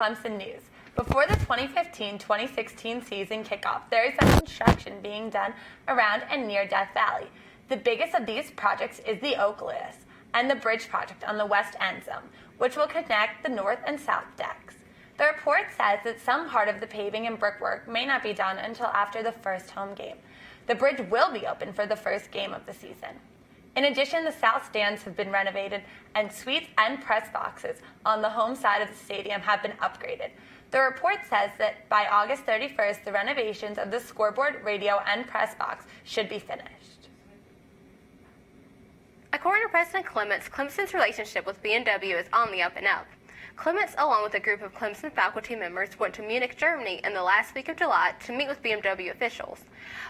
Clemson news. Before the 2015-2016 season kickoff, there is some construction being done around and near Death Valley. The biggest of these projects is the Oculus and the bridge project on the west end zone, which will connect the north and south decks. The report says that some part of the paving and brickwork may not be done until after the first home game. The bridge will be open for the first game of the season. In addition, the south stands have been renovated and suites and press boxes on the home side of the stadium have been upgraded. The report says that by August 31st, the renovations of the scoreboard, radio, and press box should be finished. According to President Clements, Clemson's relationship with BMW is on the up and up. Clements, along with a group of Clemson faculty members, went to Munich, Germany in the last week of July to meet with BMW officials.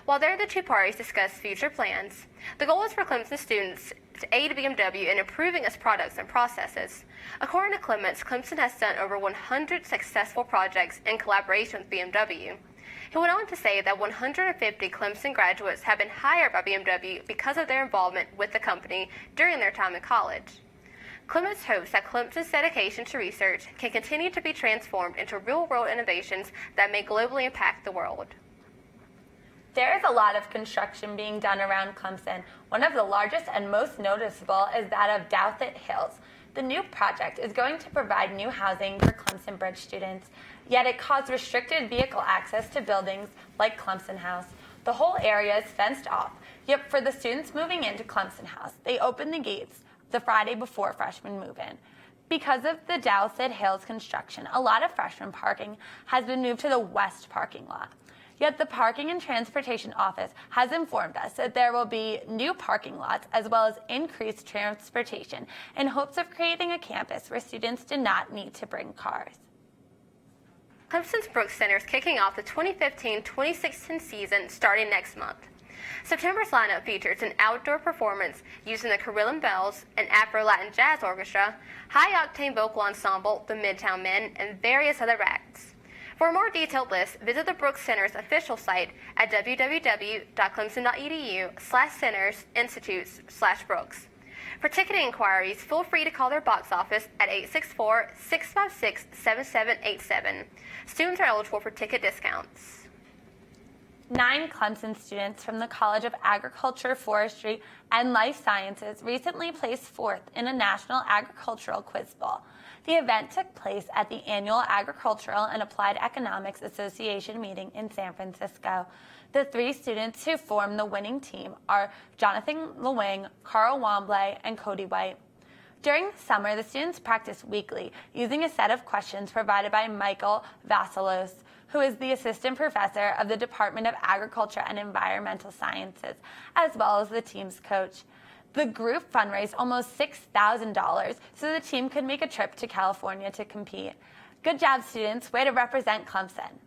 While there, the two parties discussed future plans. The goal is for Clemson students to aid BMW in improving its products and processes. According to Clements, Clemson has done over 100 successful projects in collaboration with BMW. He went on to say that 150 Clemson graduates have been hired by BMW because of their involvement with the company during their time in college. Clements hopes that Clemson's dedication to research can continue to be transformed into real-world innovations that may globally impact the world. There is a lot of construction being done around Clemson. One of the largest and most noticeable is that of Douthit Hills. The new project is going to provide new housing for Clemson Bridge students, yet it caused restricted vehicle access to buildings like Clemson House. The whole area is fenced off, yet for the students moving into Clemson House, they opened the gates the Friday before freshmen move in. Because of the Douthit Hills construction, a lot of freshman parking has been moved to the west parking lot. Yet the Parking and Transportation Office has informed us that there will be new parking lots as well as increased transportation in hopes of creating a campus where students do not need to bring cars. Clemson's Brooks Center is kicking off the 2015-2016 season starting next month. September's lineup features an outdoor performance using the Carillon Bells, an Afro-Latin jazz orchestra, high-octane vocal ensemble, the Midtown Men, and various other acts. For a more detailed list, visit the Brooks Center's official site at www.clemson.edu/centers-institutes/Brooks. For ticketing inquiries, feel free to call their box office at 864-656-7787. Students are eligible for ticket discounts. 9 Clemson students from the College of Agriculture, Forestry, and Life Sciences recently placed fourth in a national agricultural quiz bowl. The event took place at the annual Agricultural and Applied Economics Association meeting in San Francisco. The 3 students who formed the winning team are Jonathan Lewing, Carl Wombley, and Cody White. During the summer, the students practiced weekly using a set of questions provided by Michael Vassilos, who is the assistant professor of the Department of Agriculture and Environmental Sciences, as well as the team's coach. The group fundraised almost $6,000 so the team could make a trip to California to compete. Good job, students. Way to represent Clemson.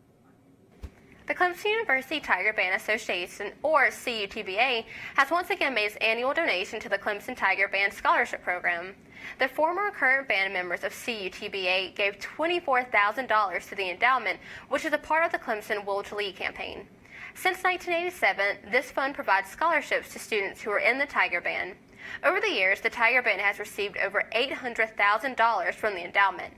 The Clemson University Tiger Band Association, or CUTBA, has once again made its annual donation to the Clemson Tiger Band Scholarship Program. The former and current band members of CUTBA gave $24,000 to the endowment, which is a part of the Clemson Will to Lead campaign. Since 1987, this fund provides scholarships to students who are in the Tiger Band. Over the years, the Tiger Band has received over $800,000 from the endowment.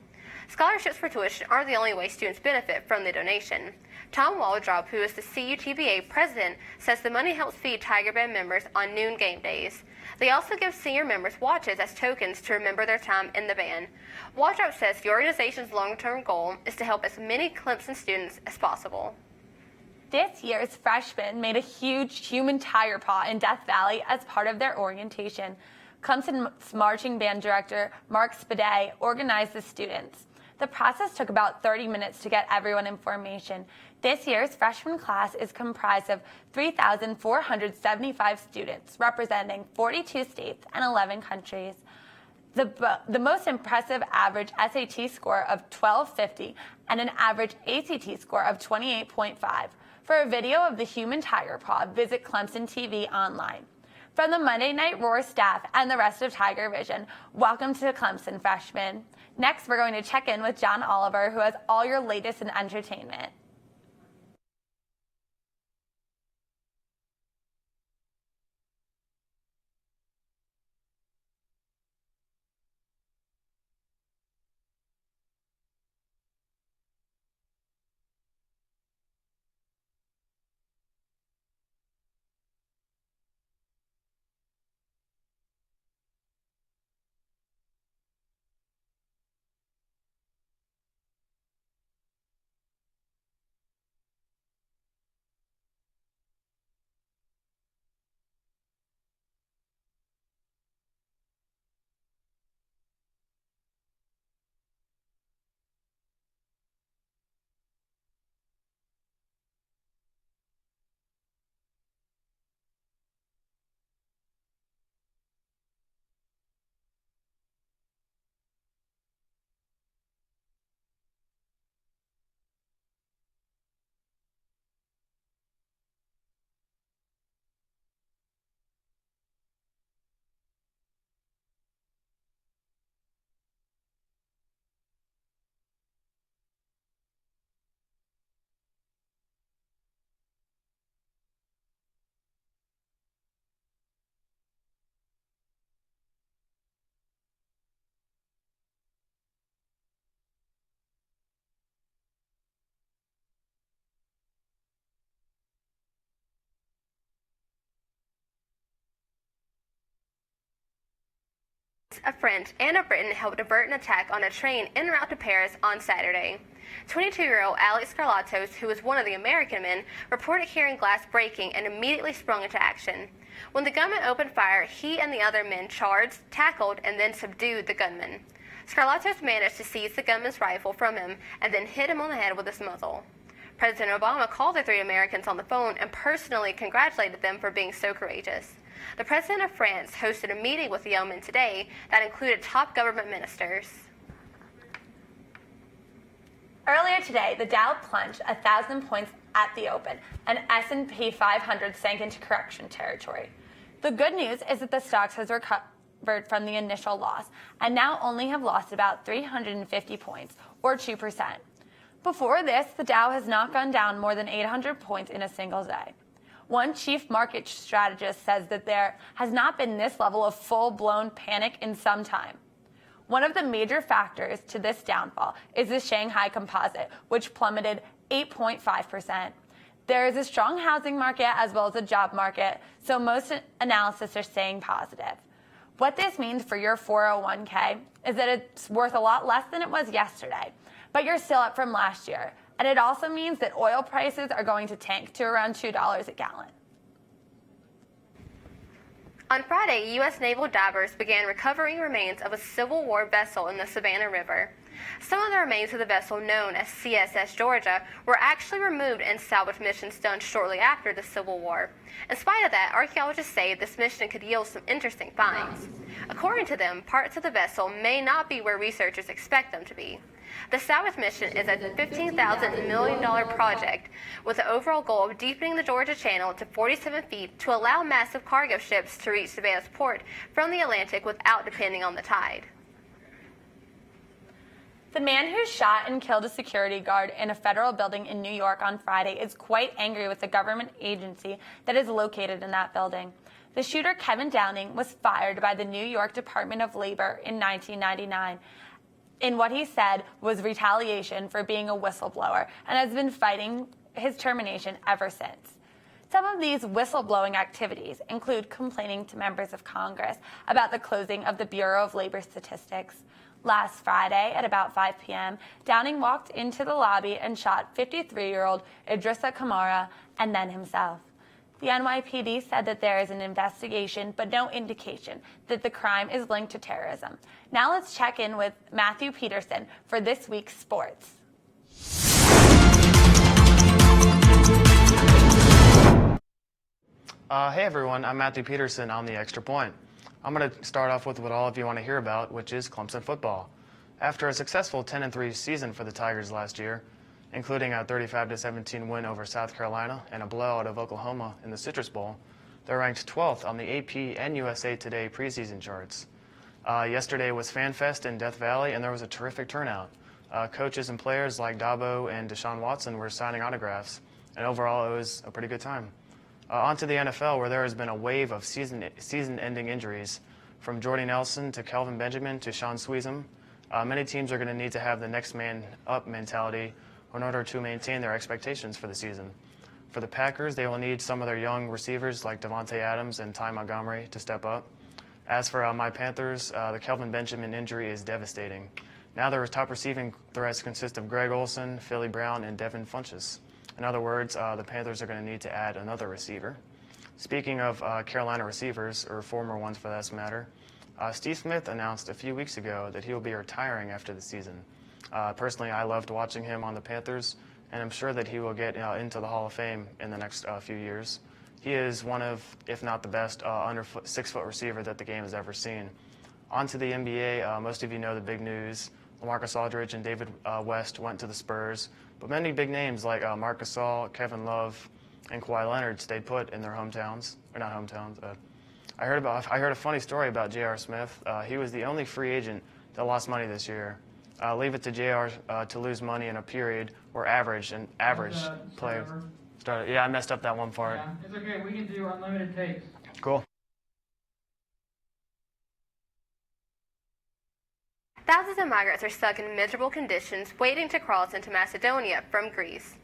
Scholarships for tuition aren't the only way students benefit from the donation. Tom Waldrop, who is the CUTBA president, says the money helps feed Tiger Band members on noon game days. They also give senior members watches as tokens to remember their time in the band. Waldrop says the organization's long-term goal is to help as many Clemson students as possible. This year's freshmen made a huge human tire paw in Death Valley as part of their orientation. Clemson's marching band director, Mark Spade, organized the students. The process took about 30 minutes to get everyone in formation. This year's freshman class is comprised of 3,475 students representing 42 states and 11 countries. The most impressive average SAT score of 1250 and an average ACT score of 28.5. For a video of the human tiger paw, visit Clemson TV online. From the Monday Night Roar staff and the rest of Tigervision, welcome to Clemson, freshmen. Next, we're going to check in with John Oliver, who has all your latest in entertainment. A French and a Briton helped avert an attack on a train en route to Paris on Saturday. 22-year-old Alex Carlatos, who was one of the American men, reported hearing glass breaking and immediately sprung into action. When the gunman opened fire, he and the other men charged, tackled, and then subdued the gunman. Carlatos managed to seize the gunman's rifle from him and then hit him on the head with its muzzle. President Obama called the three Americans on the phone and personally congratulated them for being so courageous. The President of France hosted a meeting with the young men today that included top government ministers. Earlier today, the Dow plunged 1,000 points at the open, and S&P 500 sank into correction territory. The good news is that the stocks has recovered from the initial loss and now only have lost about 350 points, or 2%. Before this, the Dow has not gone down more than 800 points in a single day. One chief market strategist says that there has not been this level of full-blown panic in some time. One of the major factors to this downfall is the Shanghai Composite, which plummeted 8.5%. There is a strong housing market as well as a job market, so most analysts are staying positive. What this means for your 401k is that it's worth a lot less than it was yesterday, but you're still up from last year. And it also means that oil prices are going to tank to around $2 a gallon. On Friday, U.S. naval divers began recovering remains of a Civil War vessel in the Savannah River. Some of the remains of the vessel, known as CSS Georgia, were actually removed in salvage missions done shortly after the Civil War. In spite of that, archaeologists say this mission could yield some interesting finds. According to them, parts of the vessel may not be where researchers expect them to be. The salvage mission is a $15,000 million project with the overall goal of deepening the Georgia Channel to 47 feet to allow massive cargo ships to reach Savannah's port from the Atlantic without depending on the tide. The man who shot and killed a security guard in a federal building in New York on Friday is quite angry with the government agency that is located in that building. The shooter, Kevin Downing, was fired by the New York Department of Labor in 1999 in what he said was retaliation for being a whistleblower and has been fighting his termination ever since. Some of these whistleblowing activities include complaining to members of Congress about the closing of the Bureau of Labor Statistics. Last Friday at about 5 p.m., Downing walked into the lobby and shot 53-year-old Idrissa Kamara and then himself. The NYPD said that there is an investigation, but no indication that the crime is linked to terrorism. Now let's check in with Matthew Peterson for this week's sports. Hey everyone, I'm Matthew Peterson on The Extra Point. I'm going to start off with what all of you want to hear about, which is Clemson football. After a successful 10-3 season for the Tigers last year, including a 35-17 win over South Carolina and a blowout of Oklahoma in the Citrus Bowl, they're ranked 12th on the AP and USA Today preseason charts. Yesterday was FanFest in Death Valley, and there was a terrific turnout. Coaches and players like Dabo and Deshaun Watson were signing autographs, and overall it was a pretty good time. On to the NFL, where there has been a wave of season-ending injuries, from Jordy Nelson to Kelvin Benjamin to Sean Sweezum. Many teams are going to need to have the next man up mentality in order to maintain their expectations for the season. For the Packers, they will need some of their young receivers like Devontae Adams and Ty Montgomery to step up. As for my Panthers, the Kelvin Benjamin injury is devastating. Now their top receiving threats consist of Greg Olsen, Philly Brown, and Devin Funchess. In other words, the Panthers are going to need to add another receiver. Speaking of Carolina receivers, or former ones for that matter, Steve Smith announced a few weeks ago that he will be retiring after the season. Personally, I loved watching him on the Panthers, and I'm sure that he will get into the Hall of Fame in the next few years. He is one of, if not the best, under 6-foot receiver that the game has ever seen. On to the NBA, most of you know the big news. LaMarcus Aldridge and David West went to the Spurs, but many big names like Marc Gasol, Kevin Love, and Kawhi Leonard stayed put in their hometowns, or not hometowns. I heard a funny story about J.R. Smith. He was the only free agent that lost money this year. Leave it to J.R. To lose money in a period where average players started. Yeah, I messed up that one part. Yeah, it's okay. We can do unlimited takes. Cool. Thousands of migrants are stuck in miserable conditions waiting to cross into Macedonia from Greece.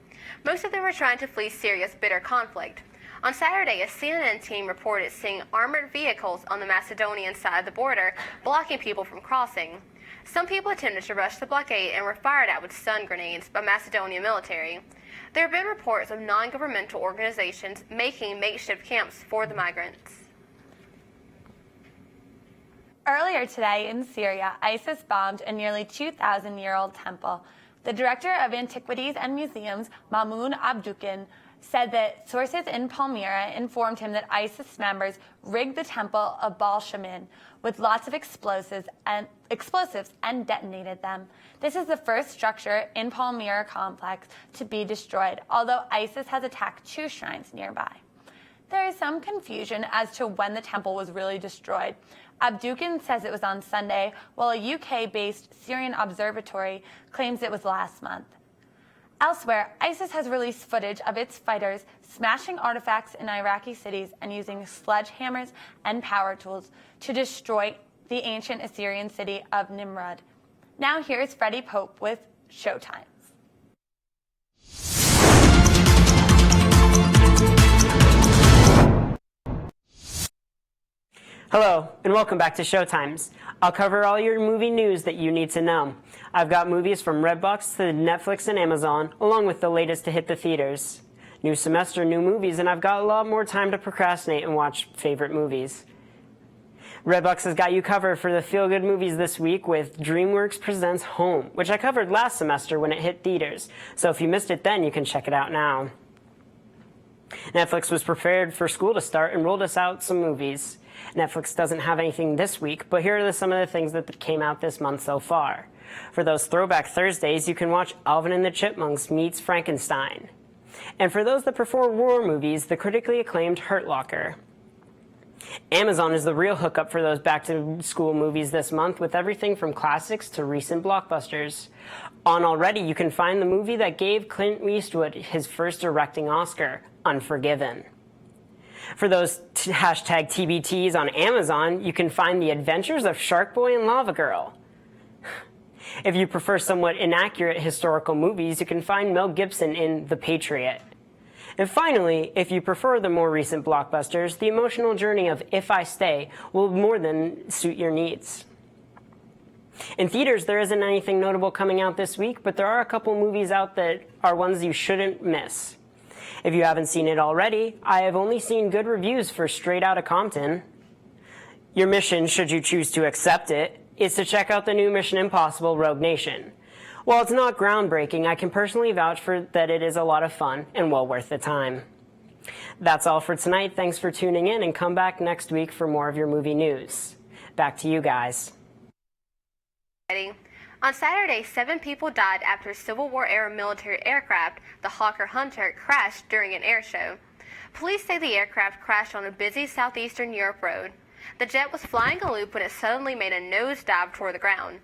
Most of them are trying to flee Syria's bitter conflict. On Saturday, a CNN team reported seeing armored vehicles on the Macedonian side of the border blocking people from crossing. Some people attempted to rush the blockade and were fired at with stun grenades by Macedonian military. There have been reports of non-governmental organizations making makeshift camps for the migrants. Earlier today in Syria, ISIS bombed a nearly 2,000-year-old temple. The director of Antiquities and Museums, Mamoun Abdukin, said that sources in Palmyra informed him that ISIS members rigged the temple of Baal-Shamin with lots of explosives and detonated them. This is the first structure in Palmyra complex to be destroyed, although ISIS has attacked 2 shrines nearby. There is some confusion as to when the temple was really destroyed. Abdukin says it was on Sunday, while a UK-based Syrian observatory claims it was last month. Elsewhere, ISIS has released footage of its fighters smashing artifacts in Iraqi cities and using sledgehammers and power tools to destroy the ancient Assyrian city of Nimrud. Now here's Freddie Pope with Showtime. Hello, and welcome back to Showtimes. I'll cover all your movie news that you need to know. I've got movies from Redbox to Netflix and Amazon, along with the latest to hit the theaters. New semester, new movies, and I've got a lot more time to procrastinate and watch favorite movies. Redbox has got you covered for the feel-good movies this week with DreamWorks Presents Home, which I covered last semester when it hit theaters, so if you missed it then, you can check it out now. Netflix was prepared for school to start and rolled us out some movies. Netflix doesn't have anything this week, but here are some of the things that came out this month so far. For those Throwback Thursdays, you can watch Alvin and the Chipmunks meets Frankenstein. And for those that prefer war movies, the critically acclaimed Hurt Locker. Amazon is the real hookup for those back-to-school movies this month, with everything from classics to recent blockbusters. On Already, you can find the movie that gave Clint Eastwood his first directing Oscar, Unforgiven. For those hashtag TBTs on Amazon, you can find The Adventures of Shark Boy and Lava Girl. If you prefer somewhat inaccurate historical movies, you can find Mel Gibson in The Patriot. And finally, if you prefer the more recent blockbusters, the emotional journey of If I Stay will more than suit your needs. In theaters, there isn't anything notable coming out this week, but there are a couple movies out that are ones you shouldn't miss. If you haven't seen it already, I have only seen good reviews for Straight Outta Compton. Your mission, should you choose to accept it, is to check out the new Mission Impossible Rogue Nation. While it's not groundbreaking, I can personally vouch for that it is a lot of fun and well worth the time. That's all for tonight. Thanks for tuning in, and come back next week for more of your movie news. Back to you guys. On Saturday, 7 people died after a Civil War-era military aircraft, the Hawker Hunter, crashed during an air show. Police say the aircraft crashed on a busy southeastern Europe road. The jet was flying a loop when it suddenly made a nosedive toward the ground.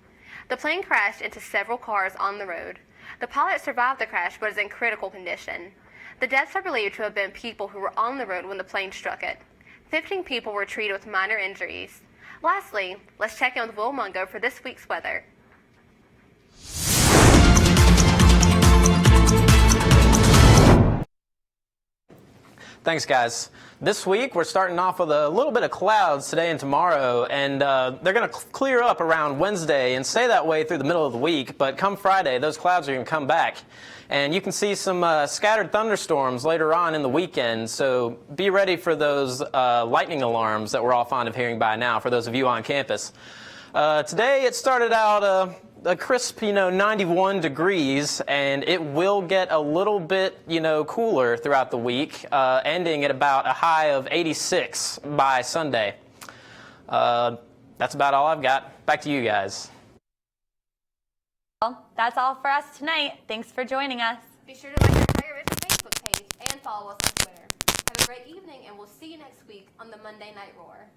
The plane crashed into several cars on the road. The pilot survived the crash but is in critical condition. The deaths are believed to have been people who were on the road when the plane struck it. 15 people were treated with minor injuries. Lastly, let's check in with Will Mungo for this week's weather. Thanks, guys. This week, we're starting off with a little bit of clouds today and tomorrow, and they're going to clear up around Wednesday and stay that way through the middle of the week. But come Friday, those clouds are going to come back, and you can see some scattered thunderstorms later on in the weekend. So be ready for those lightning alarms that we're all fond of hearing by now, for those of you on campus. Today, it started out a crisp, 91 degrees, and it will get a little bit, cooler throughout the week, ending at about a high of 86 by Sunday. That's about all I've got. Back to you guys. Well, that's all for us tonight. Thanks for joining us. Be sure to like our Tigervision Facebook page and follow us on Twitter. Have a great evening, and we'll see you next week on the Monday Night Roar.